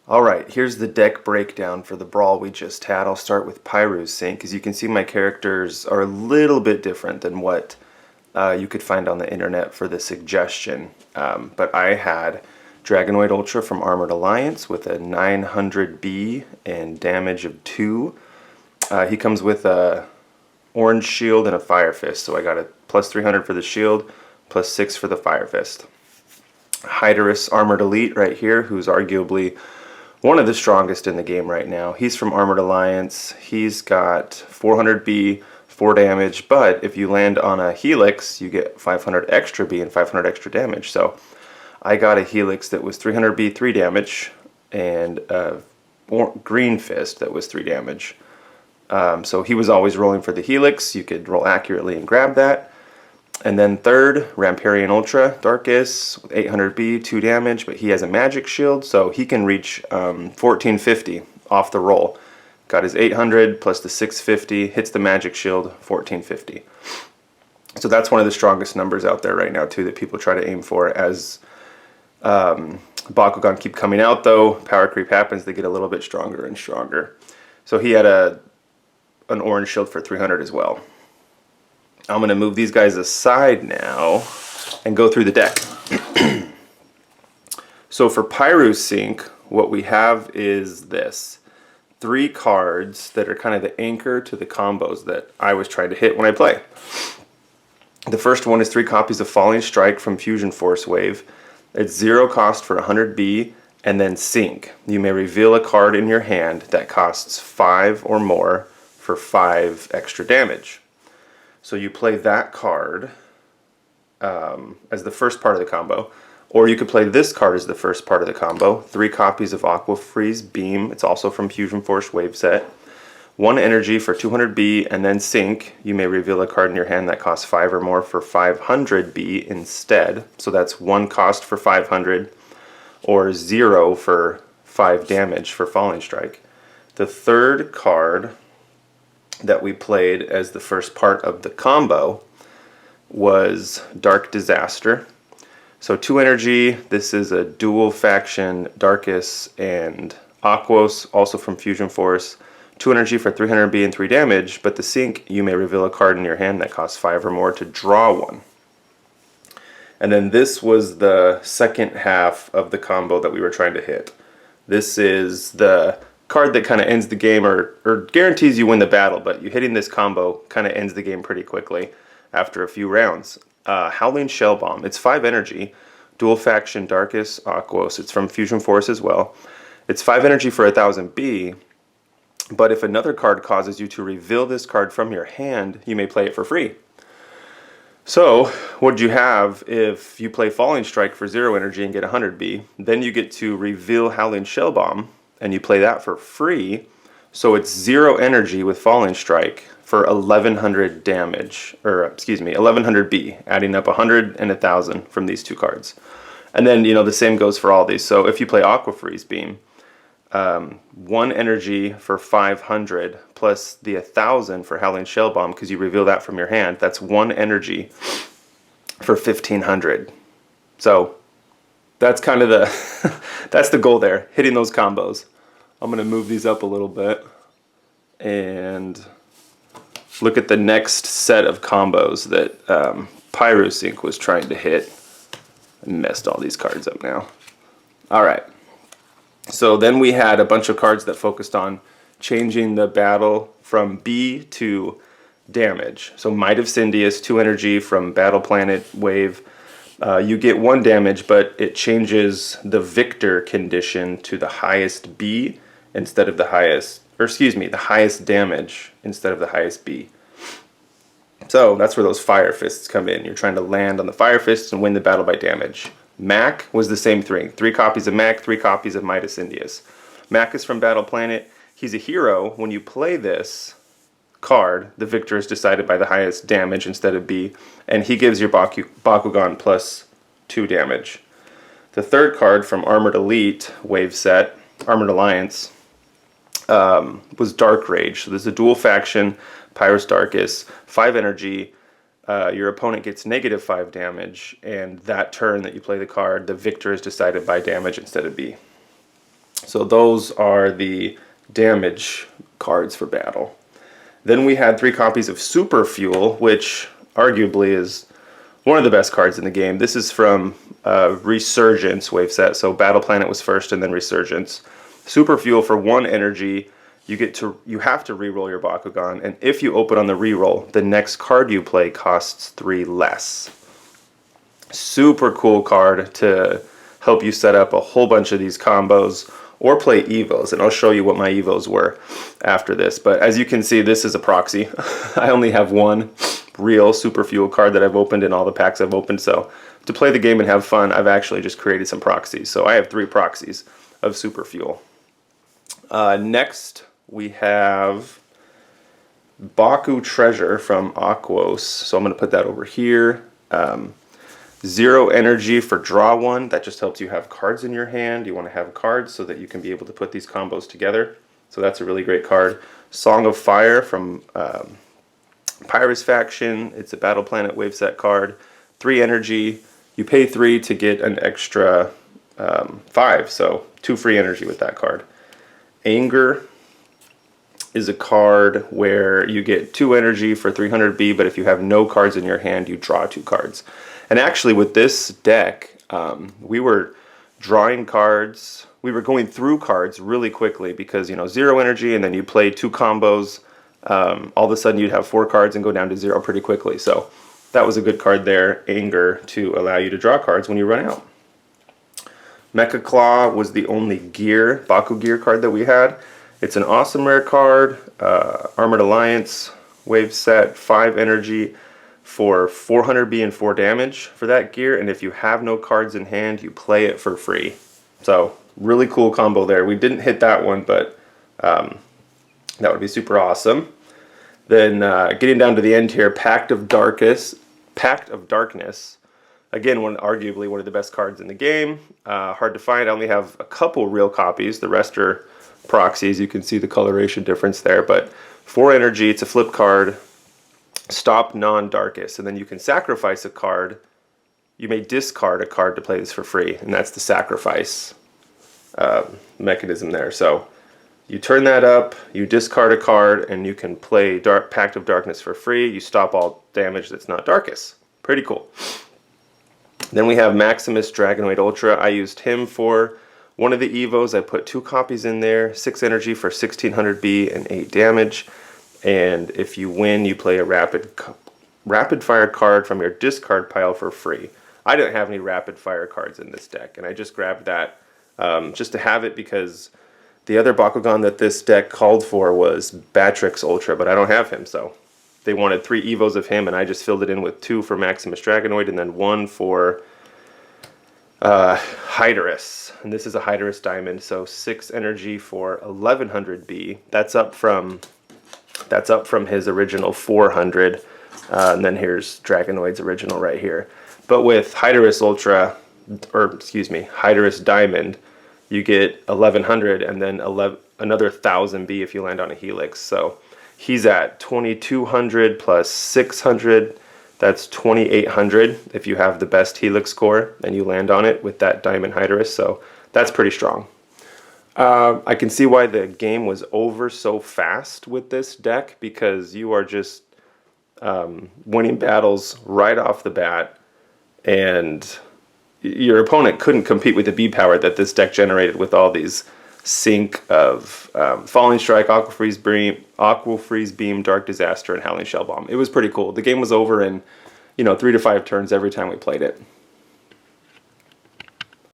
Alright, here's the deck breakdown for the brawl we just had. I'll start with PyruSync. As you can see, my characters are a little bit different than what you could find on the internet for the suggestion. But I had Dragonoid Ultra from Armored Alliance with a 900B and damage of 2. He comes with a orange shield and a fire fist, so I got a plus 300 for the shield, plus 6 for the fire fist. Hyderus Armored Elite right here, who's arguably one of the strongest in the game right now. He's from Armored Alliance. He's got 400B, 4 damage, but if you land on a Helix, you get 500 extra B and 500 extra damage. So I got a Helix that was 300B, 3 damage, and a green fist that was 3 damage. So he was always rolling for the Helix. You could roll accurately and grab that. And then third, Ramparian Ultra, Darkus, with 800B, 2 damage, but he has a magic shield, so he can reach 1450 off the roll. Got his 800 plus the 650, hits the magic shield, 1450. So that's one of the strongest numbers out there right now, too, that people try to aim for. As Bakugan keep coming out, though, power creep happens, they get a little bit stronger and stronger. So he had an orange shield for 300 as well. I'm going to move these guys aside now and go through the deck. So for PyruSync, what we have is this. 3 cards that are kind of the anchor to the combos that I was trying to hit when I play. The first one is 3 copies of Falling Strike from Fusion Force Wave. It's 0 cost for 100B, and then sync. You may reveal a card in your hand that costs 5 or more for 5 extra damage. So you play that card as the first part of the combo, or you could play this card as the first part of the combo. 3 copies of Aqua Freeze Beam, it's also from Fusion Force Wave set. 1 energy for 200B, and then sync. You may reveal a card in your hand that costs 5 or more for 500B instead. So that's 1 cost for 500, or 0 for 5 damage for Falling Strike. The third card that we played as the first part of the combo was Dark Disaster. So 2 energy, this is a dual faction Darkus and Aquos, also from Fusion Force. 2 energy for 300B and 3 damage, but the sync, you may reveal a card in your hand that costs 5 or more to draw 1. And then this was the second half of the combo that we were trying to hit. This is the card that kind of ends the game or guarantees you win the battle, but you hitting this combo kind of ends the game pretty quickly after a few rounds. Howling Shell Bomb. It's 5 energy, dual faction Darkus Aquos. It's from Fusion Force as well. It's 5 energy for 1000B, but if another card causes you to reveal this card from your hand, you may play it for free. So, what you have if you play Falling Strike for 0 energy and get 100B, then you get to reveal Howling Shell Bomb, and you play that for free, so it's 0 energy with Falling Strike for 1100 damage, or excuse me, 1100B, adding up 100 and 1000 from these 2 cards. And then, you know, the same goes for all these. So if you play Aqua Freeze Beam, 1 energy for 500 plus the 1000 for Howling Shell Bomb, because you reveal that from your hand, that's 1 energy for 1500. So that's kind of the that's the goal there, hitting those combos. I'm going to move these up a little bit and look at the next set of combos that PyruSync was trying to hit. I messed all these cards up now. Alright, so then we had a bunch of cards that focused on changing the battle from B to damage. So Might of Syndius, 2 energy from Battle Planet Wave. You get 1 damage, but it changes the victor condition to the highest B instead of the highest, or excuse me, the highest damage instead of the highest B. So that's where those fire fists come in. You're trying to land on the fire fists and win the battle by damage. Mac was the same thing. 3 copies of Mac, 3 copies of Might of Syndius. Mac is from Battle Planet. He's a hero. When you play this card, the victor is decided by the highest damage instead of B, and he gives your Bakugan plus 2 damage. The third card from Armored Elite Wave set, Armored Alliance, was Dark Rage. So there's a dual faction, Pyrus Darkus, 5 energy. Your opponent gets -5 damage, and that turn that you play the card, the victor is decided by damage instead of B. So those are the damage cards for battle. Then we had 3 copies of Super Fuel, which arguably is one of the best cards in the game. This is from Resurgence wave set. So Battle Planet was first and then Resurgence. Super Fuel for 1 energy. You have to reroll your Bakugan, and if you open on the reroll, the next card you play costs 3 less. Super cool card to help you set up a whole bunch of these combos or play Evos, and I'll show you what my Evos were after this. But as you can see, this is a proxy. I only have 1 real Super Fuel card that I've opened in all the packs I've opened, so to play the game and have fun, I've actually just created some proxies. So I have 3 proxies of Super Fuel. Next, we have Baku Treasure from Aquos. So I'm going to put that over here. 0 energy for draw 1. That just helps you have cards in your hand. You want to have cards so that you can be able to put these combos together. So that's a really great card. Song of Fire from Pyrus Faction. It's a Battle Planet wave set card. 3 energy. You pay 3 to get an extra 5. So 2 free energy with that card. Anger is a card where you get 2 energy for 300B, but if you have no cards in your hand, you draw 2 cards. And actually with this deck, we were drawing cards, we were going through cards really quickly because, 0 energy and then you play 2 combos, all of a sudden you'd have 4 cards and go down to 0 pretty quickly. So that was a good card there, Anger, to allow you to draw cards when you run out. Mecha Claw was the only Baku Gear card that we had. It's an awesome rare card, Armored Alliance, wave set, 5 energy for 400B and 4 damage for that gear, and if you have no cards in hand, you play it for free. So, really cool combo there. We didn't hit that one, but that would be super awesome. Then, getting down to the end here, Pact of Darkness. Again, arguably one of the best cards in the game. Hard to find. I only have a couple real copies. The rest are proxies. You can see the coloration difference there, but 4 energy, it's a flip card. Stop non-darkest, and then you can sacrifice a card. You may discard a card to play this for free, and that's the sacrifice mechanism there. So you turn that up, you discard a card, and you can play Pact of Darkness for free. You stop all damage that's not darkest. Pretty cool. Then we have Maximus Dragonoid Ultra. I used him for one of the Evos. I put 2 copies in there, 6 energy for 1600B and 8 damage. And if you win, you play a rapid fire card from your discard pile for free. I didn't have any rapid fire cards in this deck, and I just grabbed that just to have it because the other Bakugan that this deck called for was Batrix Ultra, but I don't have him, so they wanted 3 Evos of him, and I just filled it in with 2 for Maximus Dragonoid and then 1 for Hydorus. And this is a Hydorus Diamond, so 6 energy for 1100B. That's up from his original 400, and then here's Dragonoid's original right here. But with Hydorus Hydorus Diamond, you get 1100 and then another 1000B if you land on a Helix. So he's at 2200 plus 600, that's 2800 if you have the best Helix score and you land on it with that Diamond Hydorus, so that's pretty strong. I can see why the game was over so fast with this deck, because you are just winning battles right off the bat, and your opponent couldn't compete with the B power that this deck generated with all these sync of Falling Strike, Aqua Freeze Beam, Dark Disaster, and Howling Shell Bomb. It was pretty cool. The game was over in 3 to 5 turns every time we played it.